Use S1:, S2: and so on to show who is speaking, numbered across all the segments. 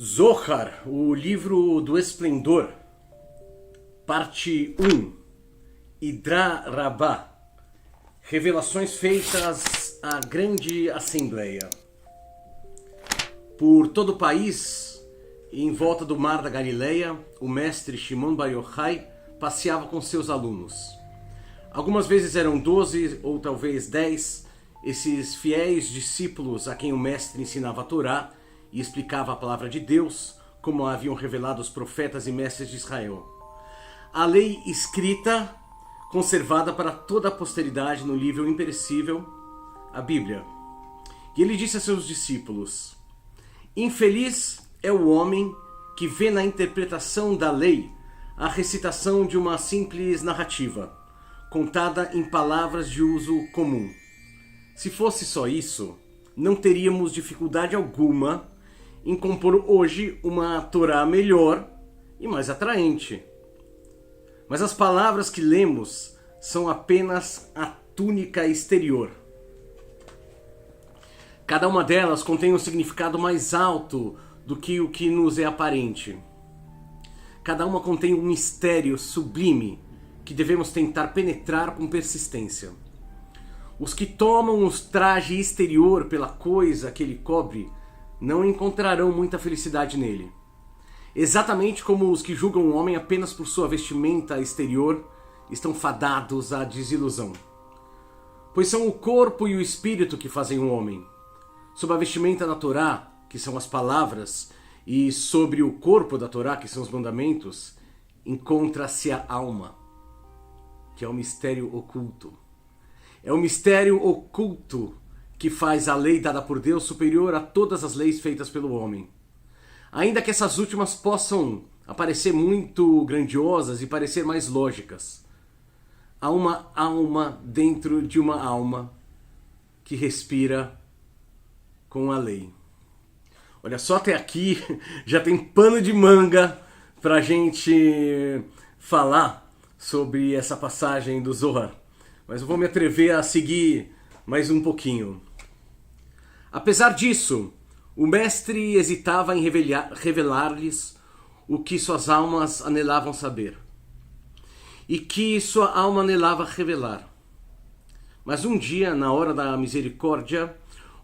S1: Zohar, o livro do esplendor, parte 1, Idra Rabbah, revelações feitas à grande assembleia. Por todo o país, em volta do mar da Galileia, o mestre Shimon Bar Yochai passeava com seus alunos. Algumas vezes eram 12 ou talvez 10, esses fiéis discípulos a quem o mestre ensinava a Torá e explicava a palavra de Deus, como a haviam revelado os profetas e mestres de Israel. A lei escrita, conservada para toda a posteridade no livro imperecível, a Bíblia. E ele disse a seus discípulos: infeliz é o homem que vê na interpretação da lei a recitação de uma simples narrativa, contada em palavras de uso comum. Se fosse só isso, não teríamos dificuldade alguma em compor hoje uma Torá melhor e mais atraente. Mas as palavras que lemos são apenas a túnica exterior. Cada uma delas contém um significado mais alto do que o que nos é aparente. Cada uma contém um mistério sublime que devemos tentar penetrar com persistência. Os que tomam o traje exterior pela coisa que ele cobre não encontrarão muita felicidade nele. Exatamente como os que julgam o homem apenas por sua vestimenta exterior estão fadados à desilusão. Pois são o corpo e o espírito que fazem o homem. Sob a vestimenta da Torá, que são as palavras, e sobre o corpo da Torá, que são os mandamentos, encontra-se a alma, que é o mistério oculto. É o mistério oculto que faz a lei dada por Deus superior a todas as leis feitas pelo homem. Ainda que essas últimas possam aparecer muito grandiosas e parecer mais lógicas, há uma alma dentro de uma alma que respira com a lei. Olha só, até aqui já tem pano de manga para a gente falar sobre essa passagem do Zohar. Mas eu vou me atrever a seguir mais um pouquinho. Apesar disso, o mestre hesitava em revelar-lhes o que suas almas anelavam saber e que sua alma anelava revelar. Mas um dia, na hora da misericórdia,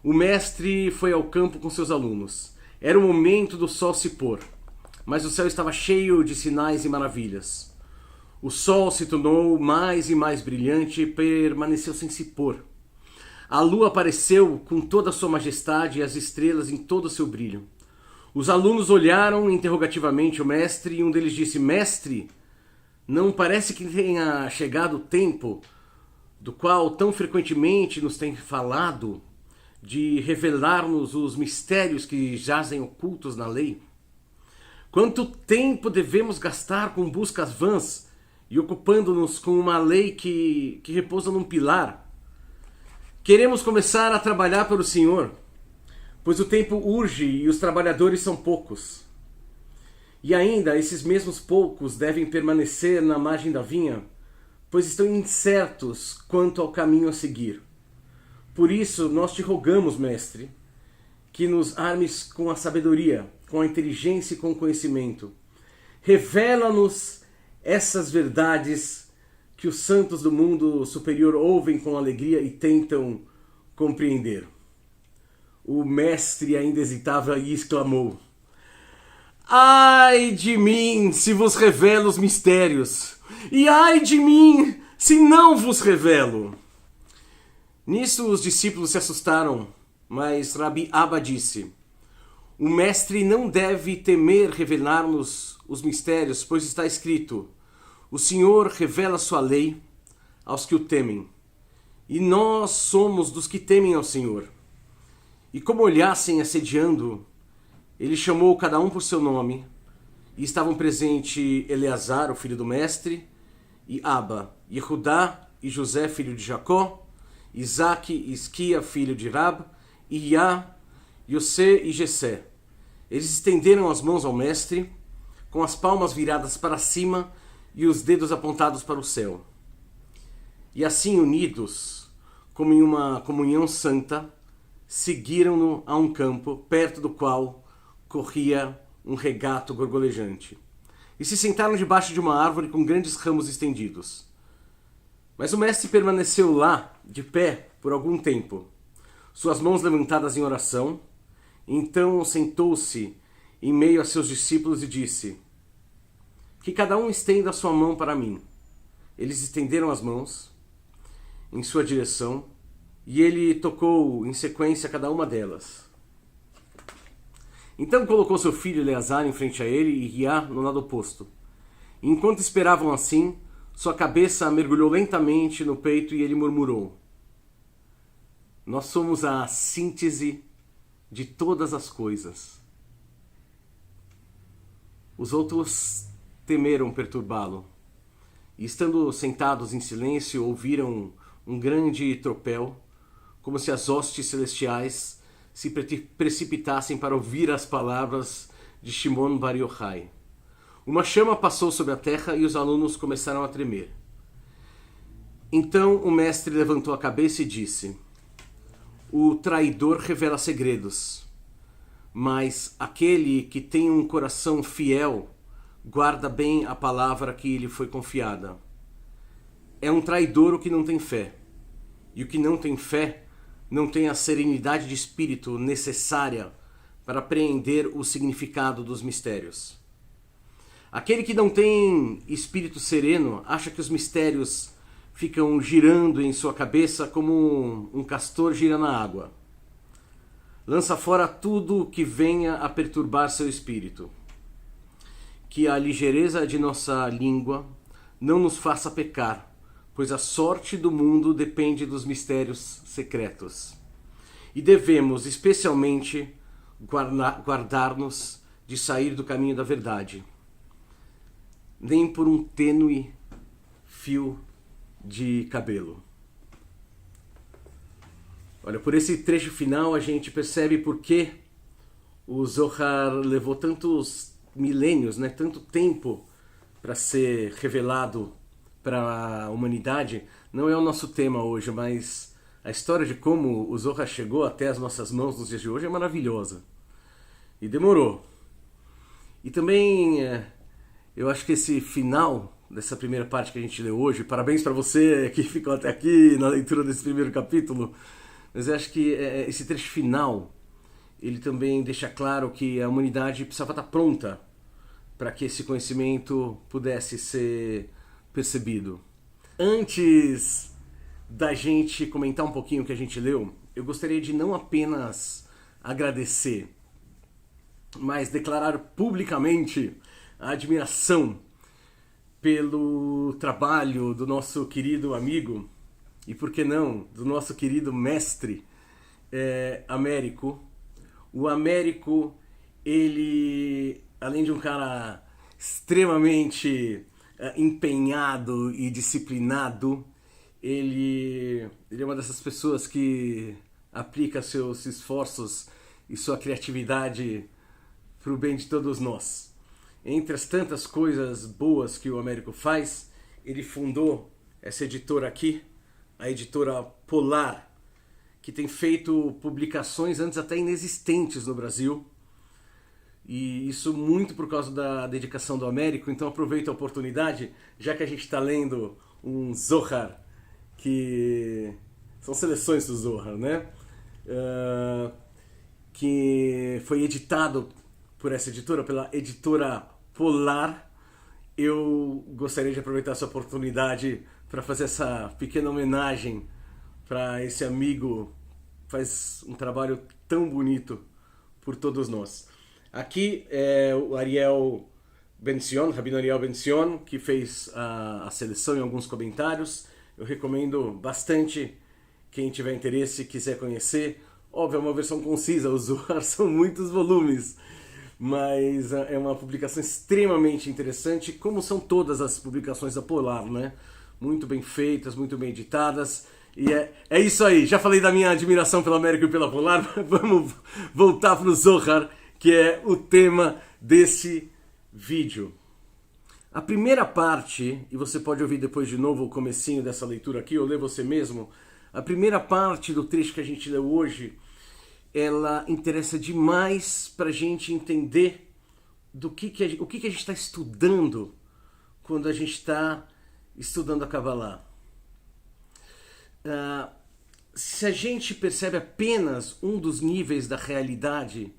S1: o mestre foi ao campo com seus alunos. Era o momento do sol se pôr, mas o céu estava cheio de sinais e maravilhas. O sol se tornou mais e mais brilhante e permaneceu sem se pôr. A lua apareceu com toda a sua majestade e as estrelas em todo o seu brilho. Os alunos olharam interrogativamente o mestre e um deles disse: mestre, não parece que tenha chegado o tempo do qual tão frequentemente nos tem falado, de revelar-nos os mistérios que jazem ocultos na lei? Quanto tempo devemos gastar com buscas vãs e ocupando-nos com uma lei que repousa num pilar? Queremos começar a trabalhar para o Senhor, pois o tempo urge e os trabalhadores são poucos. E ainda esses mesmos poucos devem permanecer na margem da vinha, pois estão incertos quanto ao caminho a seguir. Por isso nós te rogamos, mestre, que nos armes com a sabedoria, com a inteligência e com o conhecimento. Revela-nos essas verdades que os santos do mundo superior ouvem com alegria e tentam compreender. O mestre ainda hesitava e exclamou: ai de mim se vos revelo os mistérios, e ai de mim se não vos revelo. Nisso os discípulos se assustaram, mas Rabi Abba disse: o mestre não deve temer revelar-nos os mistérios, pois está escrito: o Senhor revela sua lei aos que o temem, e nós somos dos que temem ao Senhor. E como olhassem assediando, ele chamou cada um por seu nome, e estavam presentes Eleazar, o filho do mestre, e Abba, Yehudá e José, filho de Jacó, Isaque e Isquia, filho de Rab, e Iá, Yosé e Jessé. Eles estenderam as mãos ao mestre, com as palmas viradas para cima e os dedos apontados para o céu. E assim unidos, como em uma comunhão santa, seguiram-no a um campo, perto do qual corria um regato gorgolejante, e se sentaram debaixo de uma árvore com grandes ramos estendidos. Mas o mestre permaneceu lá, de pé, por algum tempo, suas mãos levantadas em oração. Então sentou-se em meio a seus discípulos e disse: que cada um estenda a sua mão para mim. Eles estenderam as mãos em sua direção, e ele tocou em sequência cada uma delas. Então colocou seu filho Eleazar em frente a ele e Riá no lado oposto. E enquanto esperavam assim, sua cabeça mergulhou lentamente no peito e ele murmurou: nós somos a síntese de todas as coisas. Os outros temeram perturbá-lo, e estando sentados em silêncio, ouviram um grande tropel, como se as hostes celestiais se precipitassem para ouvir as palavras de Shimon Bar Yochai. Uma chama passou sobre a terra e os alunos começaram a tremer. Então o mestre levantou a cabeça e disse: o traidor revela segredos, mas aquele que tem um coração fiel guarda bem a palavra que lhe foi confiada. É um traidor o que não tem fé, e o que não tem fé não tem a serenidade de espírito necessária para apreender o significado dos mistérios. Aquele que não tem espírito sereno acha que os mistérios ficam girando em sua cabeça como um castor gira na água. Lança fora tudo que venha a perturbar seu espírito. Que a ligeireza de nossa língua não nos faça pecar, pois a sorte do mundo depende dos mistérios secretos. E devemos, especialmente, guardar-nos de sair do caminho da verdade, nem por um tênue fio de cabelo. Olha, por esse trecho final a gente percebe por que o Zohar levou tantos milênios, né, tanto tempo para ser revelado para a humanidade. Não é o nosso tema hoje, mas a história de como o Zohar chegou até as nossas mãos nos dias de hoje é maravilhosa. E demorou. E também eu acho que esse final dessa primeira parte que a gente leu hoje, parabéns para você que ficou até aqui na leitura desse primeiro capítulo, mas eu acho que esse trecho final, ele também deixa claro que a humanidade precisava estar pronta para que esse conhecimento pudesse ser percebido. Antes da gente comentar um pouquinho o que a gente leu, eu gostaria de não apenas agradecer, mas declarar publicamente a admiração pelo trabalho do nosso querido amigo, e por que não, do nosso querido mestre Américo. O Américo, ele, além de um cara extremamente empenhado e disciplinado, ele é uma dessas pessoas que aplica seus esforços e sua criatividade para o bem de todos nós. Entre as tantas coisas boas que o Américo faz, ele fundou essa editora aqui, a editora Polar, que tem feito publicações antes até inexistentes no Brasil. E isso muito por causa da dedicação do Américo. Então aproveito a oportunidade, já que a gente está lendo um Zohar, que são seleções do Zohar, né? Que foi editado por essa editora, pela editora Polar. Eu gostaria de aproveitar essa oportunidade para fazer essa pequena homenagem para esse amigo que faz um trabalho tão bonito por todos nós. Aqui é o Ariel Ben-Sion, Rabino Ariel Ben-Sion, que fez a seleção em alguns comentários. Eu recomendo bastante quem tiver interesse e quiser conhecer. Óbvio, é uma versão concisa, os Zohar são muitos volumes, mas é uma publicação extremamente interessante, como são todas as publicações da Polar, né? Muito bem feitas, muito bem editadas. E é isso aí, já falei da minha admiração pela América e pela Polar, vamos voltar para o Zohar, que é o tema desse vídeo. A primeira parte, e você pode ouvir depois de novo o comecinho dessa leitura aqui, ou ler você mesmo, a primeira parte do trecho que a gente leu hoje, ela interessa demais para a gente entender o que a gente está estudando quando a gente está estudando a Kabbalah. Se a gente percebe apenas um dos níveis da realidade,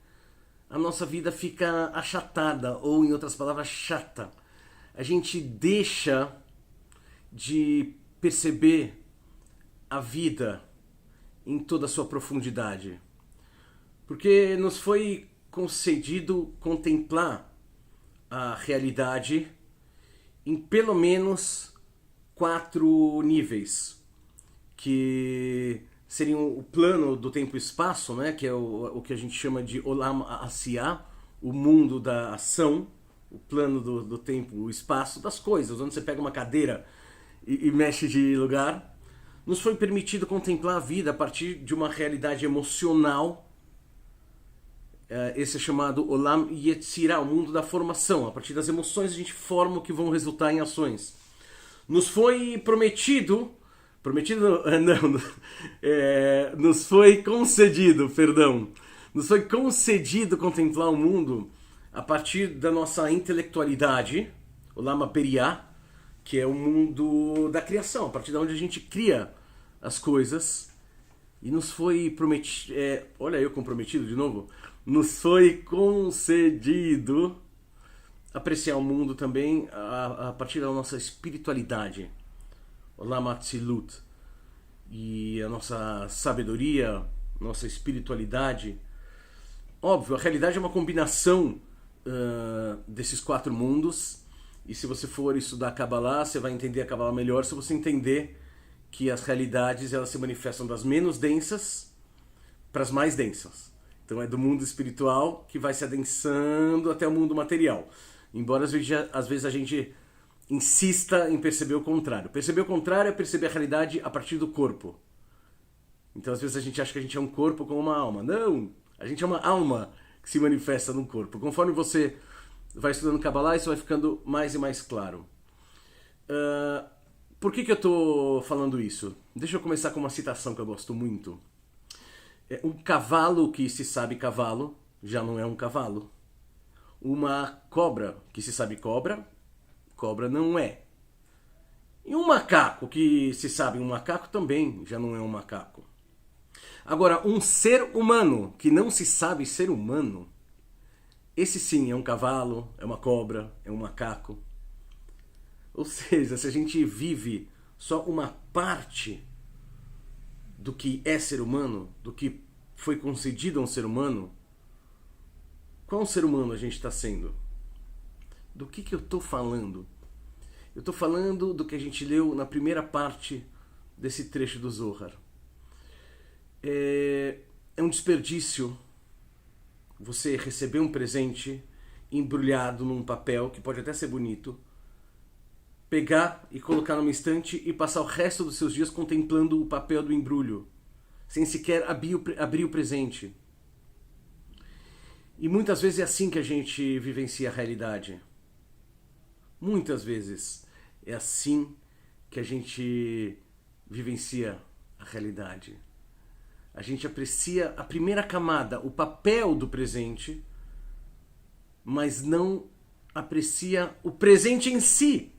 S1: a nossa vida fica achatada, ou em outras palavras, chata. A gente deixa de perceber a vida em toda a sua profundidade. Porque nos foi concedido contemplar a realidade em pelo menos 4 níveis, que seriam o plano do tempo e espaço, né? Que é o que a gente chama de Olam Asiyah, o mundo da ação, o plano do tempo, o espaço das coisas, onde você pega uma cadeira e mexe de lugar. Nos foi permitido contemplar a vida a partir de uma realidade emocional. Esse é chamado Olam Yetzirah, o mundo da formação. A partir das emoções a gente forma o que vão resultar em ações. Nos foi nos foi concedido, nos foi concedido contemplar o mundo a partir da nossa intelectualidade, o Lama Periá, que é o mundo da criação, a partir de onde a gente cria as coisas. E nos foi prometido, olha eu comprometido de novo, nos foi concedido apreciar o mundo também a partir da nossa espiritualidade, o Lama Atzilut, e a nossa sabedoria, nossa espiritualidade. Óbvio, a realidade é uma combinação desses 4 mundos, e se você for estudar a Kabbalah, você vai entender a Kabbalah melhor se você entender que as realidades elas se manifestam das menos densas para as mais densas. Então é do mundo espiritual que vai se adensando até o mundo material. Embora às vezes a gente insista em perceber o contrário. Perceber o contrário é perceber a realidade a partir do corpo. Então às vezes a gente acha que a gente é um corpo com uma alma. Não! A gente é uma alma que se manifesta no corpo. Conforme você vai estudando Kabbalah, isso vai ficando mais e mais claro. Por que eu estou falando isso? Deixa eu começar com uma citação que eu gosto muito. Um cavalo que se sabe cavalo já não é um cavalo. Uma cobra que se sabe cobra, cobra não é. E um macaco que se sabe um macaco também já não é um macaco. Agora, um ser humano que não se sabe ser humano, esse sim é um cavalo, é uma cobra, é um macaco. Ou seja, se a gente vive só uma parte do que é ser humano, do que foi concedido a um ser humano, qual ser humano a gente está sendo? Do que eu estou falando? Eu estou falando do que a gente leu na primeira parte desse trecho do Zohar. É um desperdício você receber um presente embrulhado num papel, que pode até ser bonito, pegar e colocar numa estante e passar o resto dos seus dias contemplando o papel do embrulho, sem sequer abrir o presente. E muitas vezes é assim que a gente vivencia a realidade. Muitas vezes é assim que a gente vivencia a realidade. A gente aprecia a primeira camada, o papel do presente, mas não aprecia o presente em si.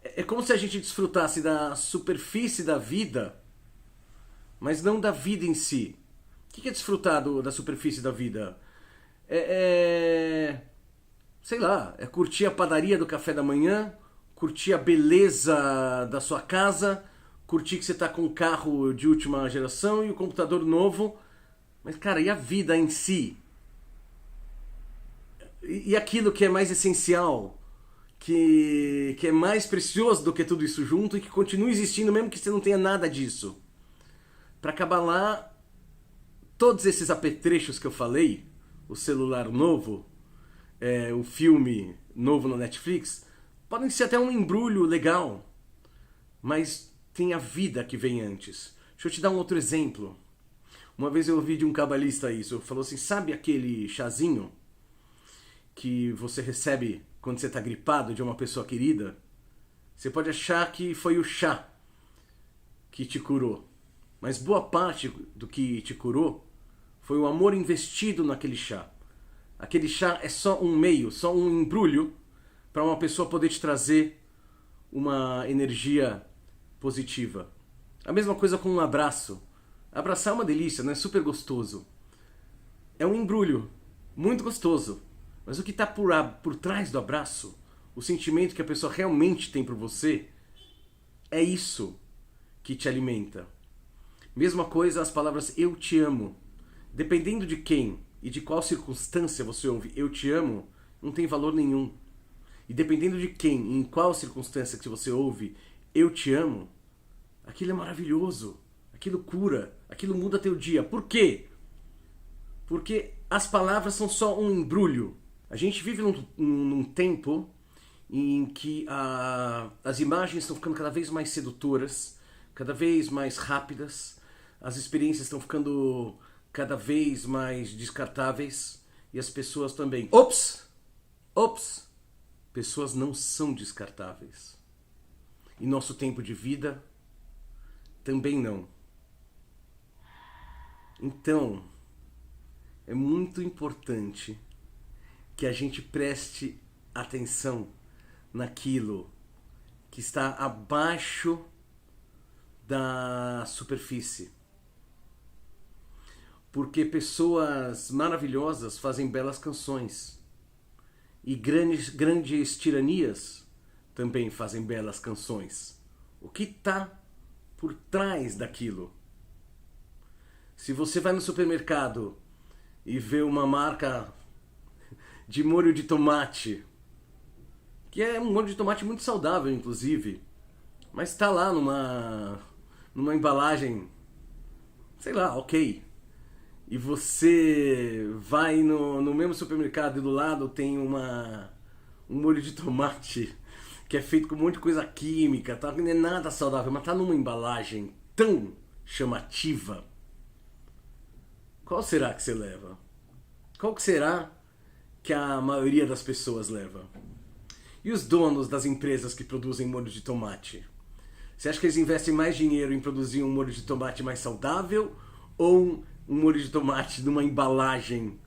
S1: É como se a gente desfrutasse da superfície da vida, mas não da vida em si. O que é desfrutar da superfície da vida? Sei lá, é curtir a padaria do café da manhã, curtir a beleza da sua casa, curtir que você está com um carro de última geração e o computador novo. Mas, cara, e a vida em si? E aquilo que é mais essencial, que é mais precioso do que tudo isso junto e que continua existindo mesmo que você não tenha nada disso? Para acabar lá, todos esses apetrechos que eu falei, o celular novo, o filme novo no Netflix, podem ser até um embrulho legal, mas tem a vida que vem antes. Deixa eu te dar um outro exemplo. Uma vez eu ouvi de um cabalista isso, falou assim, sabe aquele chazinho que você recebe quando você está gripado de uma pessoa querida? Você pode achar que foi o chá que te curou, mas boa parte do que te curou foi o amor investido naquele chá. Aquele chá é só um meio, só um embrulho para uma pessoa poder te trazer uma energia positiva. A mesma coisa com um abraço. Abraçar é uma delícia, né? Super gostoso. É um embrulho, muito gostoso. Mas o que está por trás do abraço, o sentimento que a pessoa realmente tem por você, é isso que te alimenta. Mesma coisa as palavras eu te amo. Dependendo de quem e de qual circunstância você ouve eu te amo, não tem valor nenhum. E dependendo de quem e em qual circunstância que você ouve eu te amo, aquilo é maravilhoso, aquilo cura, aquilo muda teu dia. Por quê? Porque as palavras são só um embrulho. A gente vive num tempo em que as imagens estão ficando cada vez mais sedutoras, cada vez mais rápidas, as experiências estão ficando cada vez mais descartáveis e as pessoas também. Ops! Pessoas não são descartáveis. E nosso tempo de vida também não. Então, é muito importante que a gente preste atenção naquilo que está abaixo da superfície. Porque pessoas maravilhosas fazem belas canções. E grandes tiranias também fazem belas canções. O que está por trás daquilo? Se você vai no supermercado e vê uma marca de molho de tomate, que é um molho de tomate muito saudável, inclusive, mas está lá numa embalagem, sei lá, ok. E você vai no mesmo supermercado e do lado tem um molho de tomate que é feito com um monte de coisa química, tá? Não é nada saudável, mas tá numa embalagem tão chamativa. Qual será que você leva? Qual que será que a maioria das pessoas leva? E os donos das empresas que produzem molho de tomate? Você acha que eles investem mais dinheiro em produzir um molho de tomate mais saudável ou um molho de tomate numa embalagem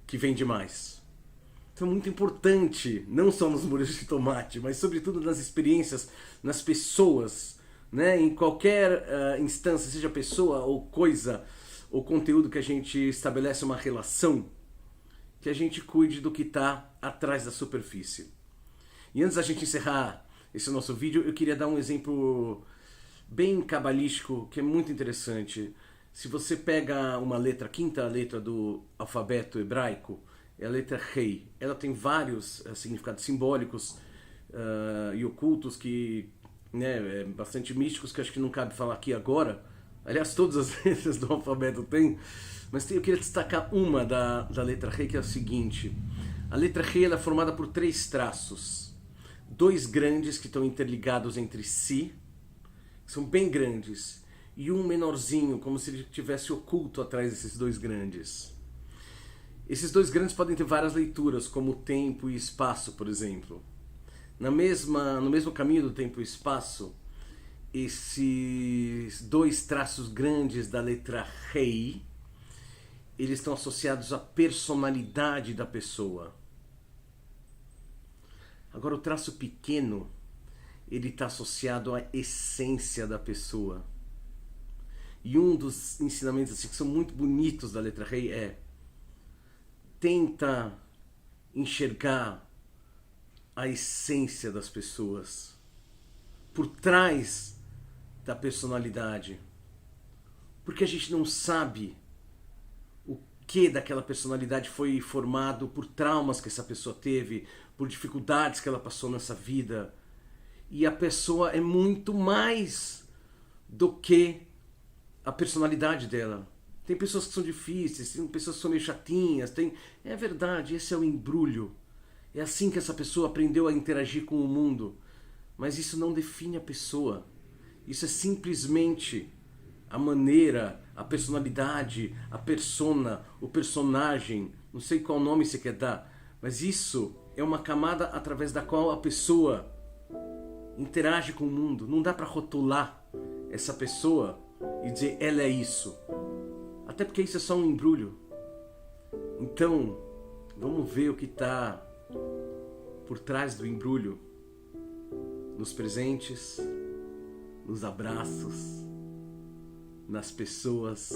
S1: que vende mais? Então é muito importante, não só nos molhos de tomate, mas sobretudo nas experiências, nas pessoas, né? Em qualquer instância, seja pessoa ou coisa ou conteúdo que a gente estabelece uma relação, que a gente cuide do que está atrás da superfície. E antes da gente encerrar esse nosso vídeo, eu queria dar um exemplo bem cabalístico, que é muito interessante. Se você pega uma letra, a quinta letra do alfabeto hebraico, é a letra Rei. Ela tem vários significados simbólicos e ocultos, que, né, bastante místicos, que acho que não cabe falar aqui agora. Aliás, todas as letras do alfabeto tem. Mas eu queria destacar uma da letra Rei, que é o seguinte. A letra Rei ela é formada por 3 traços. 2 grandes que estão interligados entre si, que são bem grandes. E um menorzinho, como se ele estivesse oculto atrás desses 2 grandes. Esses 2 grandes podem ter várias leituras, como tempo e espaço, por exemplo. No mesmo caminho do tempo e espaço, esses 2 traços grandes da letra Rei, eles estão associados à personalidade da pessoa. Agora o traço pequeno, ele está associado à essência da pessoa. E um dos ensinamentos assim, que são muito bonitos da letra Rei é: tenta enxergar a essência das pessoas por trás da personalidade. Porque a gente não sabe o que daquela personalidade foi formado por traumas que essa pessoa teve, por dificuldades que ela passou nessa vida. E a pessoa é muito mais do que a personalidade dela. Tem pessoas que são difíceis, tem pessoas que são meio chatinhas, é verdade, esse é o embrulho. É assim que essa pessoa aprendeu a interagir com o mundo. Mas isso não define a pessoa. Isso é simplesmente a maneira, a personalidade, a persona, o personagem, não sei qual nome você quer dar, mas isso é uma camada através da qual a pessoa interage com o mundo. Não dá para rotular essa pessoa e dizer ela é isso. Até porque isso é só um embrulho. Então, Vamos ver o que está por trás do embrulho, nos presentes, nos abraços, nas pessoas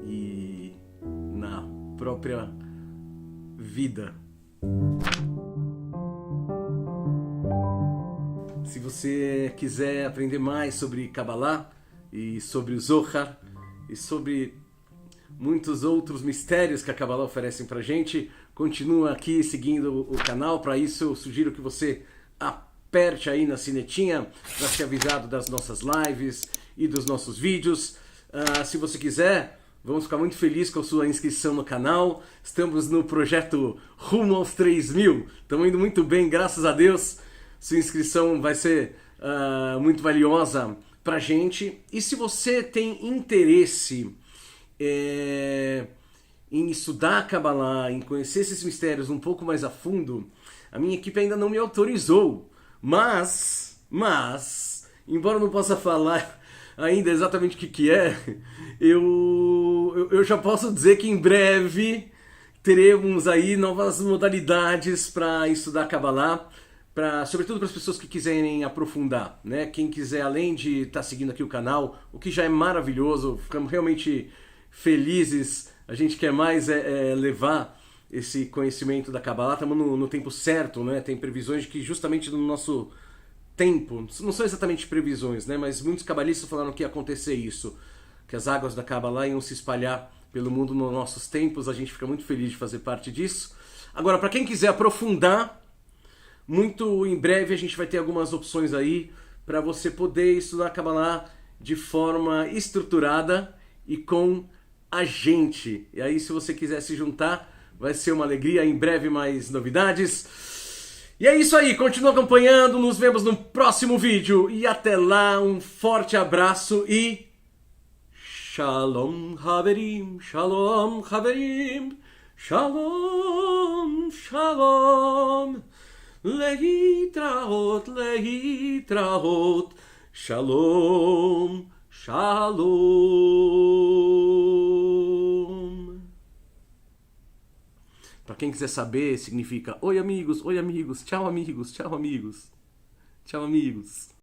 S1: e na própria vida. Se você quiser aprender mais sobre Kabbalah e sobre o Zohar e sobre muitos outros mistérios que a Kabbalah oferece pra gente, continua aqui seguindo o canal. Para isso eu sugiro que você aperte aí na sinetinha para ser avisado das nossas lives e dos nossos vídeos. Se você quiser, vamos ficar muito felizes com a sua inscrição no canal. Estamos no projeto rumo aos 3.000. Estamos indo muito bem, graças a Deus. Sua inscrição vai ser muito valiosa pra gente. E se você tem interesse em estudar a Kabbalah, em conhecer esses mistérios um pouco mais a fundo, a minha equipe ainda não me autorizou. Mas, embora eu não possa falar ainda exatamente o que é, eu já posso dizer que em breve teremos aí novas modalidades para estudar Kabbalah, sobretudo para as pessoas que quiserem aprofundar, né? Quem quiser, além de estar seguindo aqui o canal, o que já é maravilhoso, ficamos realmente felizes. A gente quer mais levar esse conhecimento da Kabbalah. Estamos no tempo certo, né? Tem previsões de que justamente no nosso tempo, não são exatamente previsões, né? Mas muitos cabalistas falaram que ia acontecer isso, que as águas da Kabbalah iam se espalhar pelo mundo nos nossos tempos. A gente fica muito feliz de fazer parte disso. Agora, para quem quiser aprofundar, muito em breve a gente vai ter algumas opções aí para você poder estudar Kabbalah de forma estruturada e com a gente. E aí, se você quiser se juntar, vai ser uma alegria. Em breve mais novidades. E é isso aí, continua acompanhando, nos vemos no próximo vídeo. E até lá, um forte abraço e Shalom Haverim, Shalom Haverim, Shalom, Shalom. Leitraot, leitraot, Shalom, Shalom. Para quem quiser saber, significa oi amigos, tchau amigos, tchau amigos, tchau amigos.